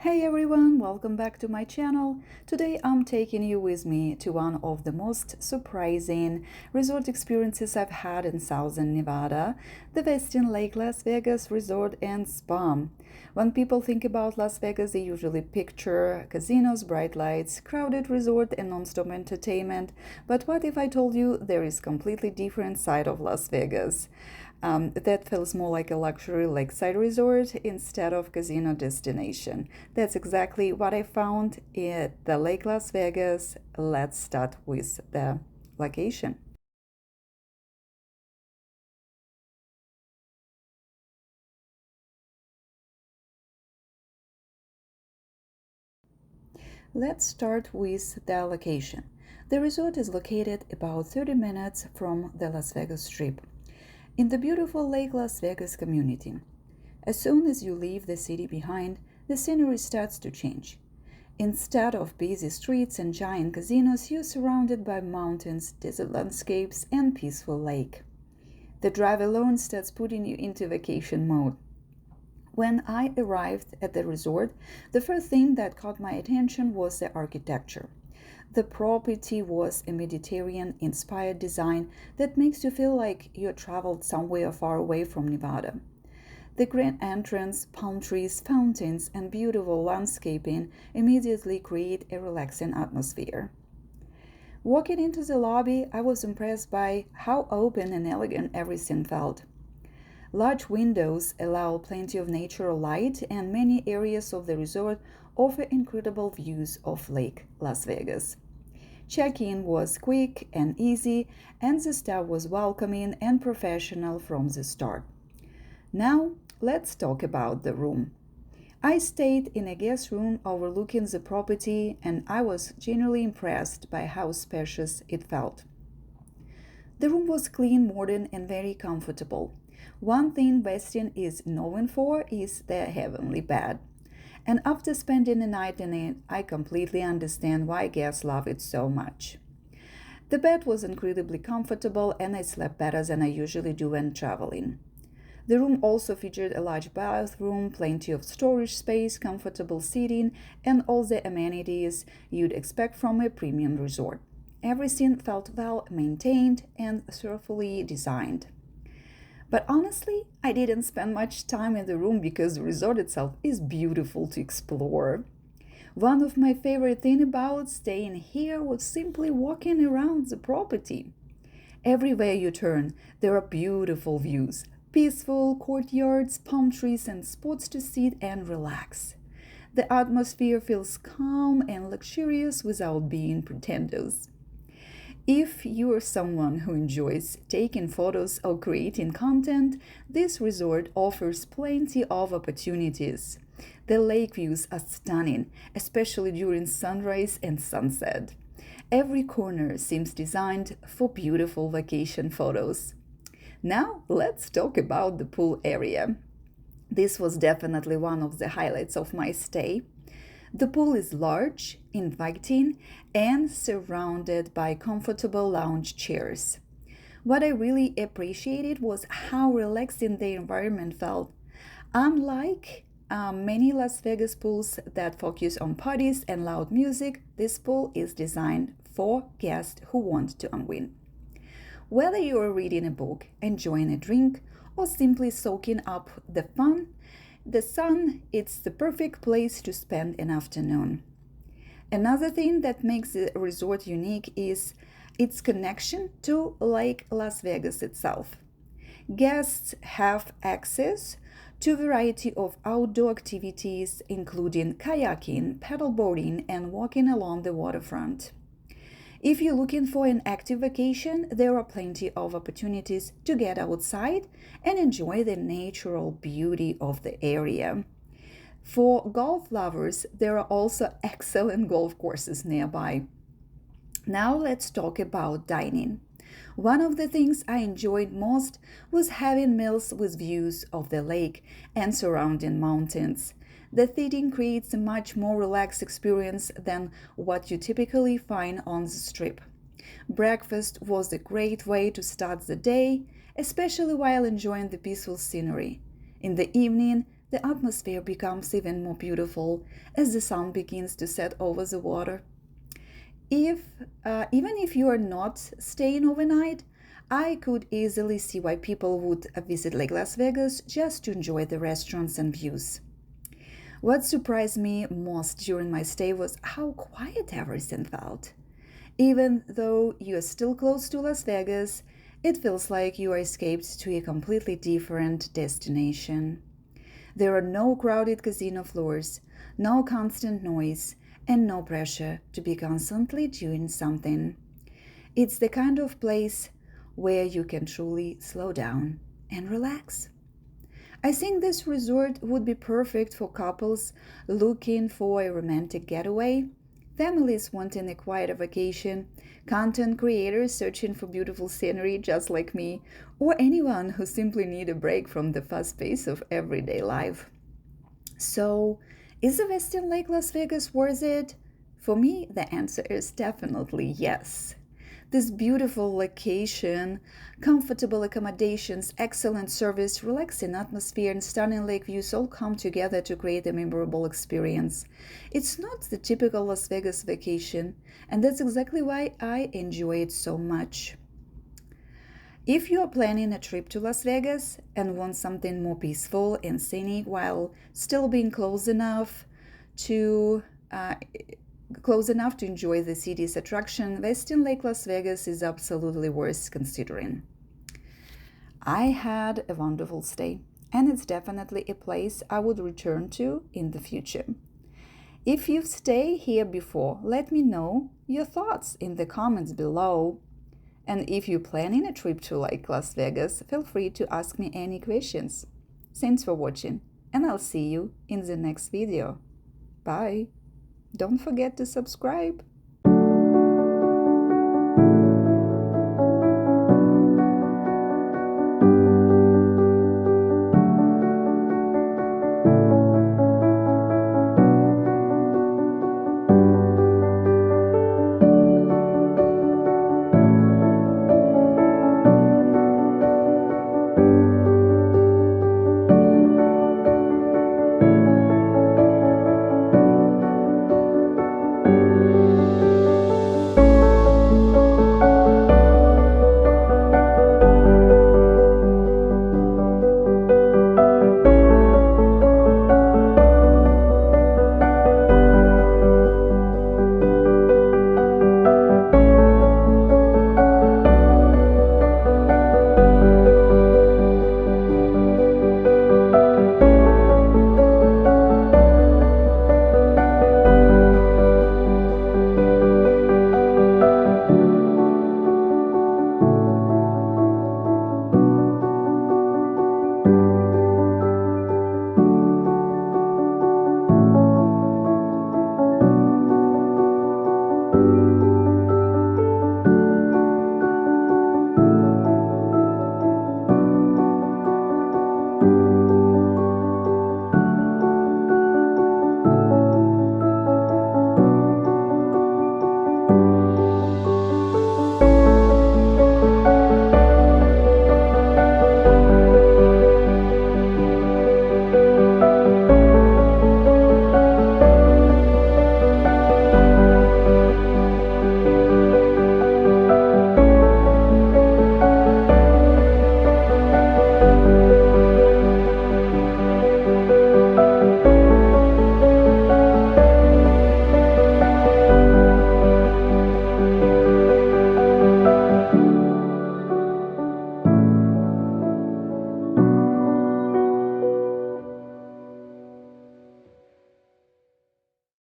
Hey everyone, welcome back to my channel. Today I'm taking you with me to one of the most surprising resort experiences I've had in southern Nevada, the Westin Lake Las Vegas Resort and Spa. When people think about Las Vegas, they usually picture casinos, bright lights, crowded resort and non-stop entertainment. But what if I told you there is completely different side of Las Vegas? That feels more like a luxury lakeside resort instead of casino destination. That's exactly what I found at the Lake Las Vegas. Let's start with the location. Let's start with the location. The resort is located about 30 minutes from the Las Vegas Strip in the beautiful Lake Las Vegas community. As soon as you leave the city behind, the scenery starts to change. Instead of busy streets and giant casinos, you're surrounded by mountains, desert landscapes, and peaceful lake. The drive alone starts putting you into vacation mode. When I arrived at the resort, the first thing that caught my attention was the architecture. The property was a Mediterranean inspired design that makes you feel like you traveled somewhere far away from Nevada. The grand entrance, palm trees, fountains, and beautiful landscaping immediately create a relaxing atmosphere. Walking into the lobby, I was impressed by how open and elegant everything felt. Large windows allow plenty of natural light, and many areas of the resort offer incredible views of Lake Las Vegas. Check-in was quick and easy, and the staff was welcoming and professional from the start. Now, let's talk about the room. I stayed in a guest room overlooking the property, and I was genuinely impressed by how spacious it felt. The room was clean, modern, and very comfortable. One thing Westin is known for is their heavenly bed. And after spending a night in it, I completely understand why guests love it so much. The bed was incredibly comfortable, and I slept better than I usually do when traveling. The room also featured a large bathroom, plenty of storage space, comfortable seating, and all the amenities you'd expect from a premium resort. Everything felt well maintained and thoughtfully designed. But honestly, I didn't spend much time in the room because the resort itself is beautiful to explore. One of my favorite things about staying here was simply walking around the property. Everywhere you turn, there are beautiful views, peaceful courtyards, palm trees, and spots to sit and relax. The atmosphere feels calm and luxurious without being pretentious. If you are someone who enjoys taking photos or creating content, this resort offers plenty of opportunities. The lake views are stunning, especially during sunrise and sunset. Every corner seems designed for beautiful vacation photos. Now, let's talk about the pool area. This was definitely one of the highlights of my stay. The pool is large, inviting, and surrounded by comfortable lounge chairs. What I really appreciated was how relaxing the environment felt. Unlike many Las Vegas pools that focus on parties and loud music, this pool is designed for guests who want to unwind. Whether you are reading a book, enjoying a drink, or simply soaking up the sun, it's the perfect place to spend an afternoon. Another thing that makes the resort unique is its connection to Lake Las Vegas itself. Guests have access to a variety of outdoor activities, including kayaking, paddleboarding, and walking along the waterfront. If you're looking for an active vacation, there are plenty of opportunities to get outside and enjoy the natural beauty of the area. For golf lovers, there are also excellent golf courses nearby. Now let's talk about dining. One of the things I enjoyed most was having meals with views of the lake and surrounding mountains. The seating creates a much more relaxed experience than what you typically find on the strip. Breakfast was a great way to start the day, especially while enjoying the peaceful scenery. In the evening, the atmosphere becomes even more beautiful as the sun begins to set over the water. If Even if you are not staying overnight, I could easily see why people would visit Lake Las Vegas just to enjoy the restaurants and views. What surprised me most during my stay was how quiet everything felt. Even though you are still close to Las Vegas, it feels like you are escaped to a completely different destination. There are no crowded casino floors, no constant noise, and no pressure to be constantly doing something. It's the kind of place where you can truly slow down and relax. I think this resort would be perfect for couples looking for a romantic getaway, families wanting a quieter vacation, content creators searching for beautiful scenery just like me, or anyone who simply need a break from the fast pace of everyday life. So, is the Westin Lake Las Vegas worth it? For me, the answer is definitely yes. This beautiful location, comfortable accommodations, excellent service, relaxing atmosphere, and stunning lake views all come together to create a memorable experience. It's not the typical Las Vegas vacation, and that's exactly why I enjoy it so much. If you are planning a trip to Las Vegas and want something more peaceful and scenic while still being to uh, close enough to enjoy the city's attraction, Westin Lake Las Vegas is absolutely worth considering. I had a wonderful stay, and it's definitely a place I would return to in the future. If you've stayed here before, let me know your thoughts in the comments below. And if you're planning a trip to Lake Las Vegas, feel free to ask me any questions. Thanks for watching, and I'll see you in the next video. Bye! Don't forget to subscribe.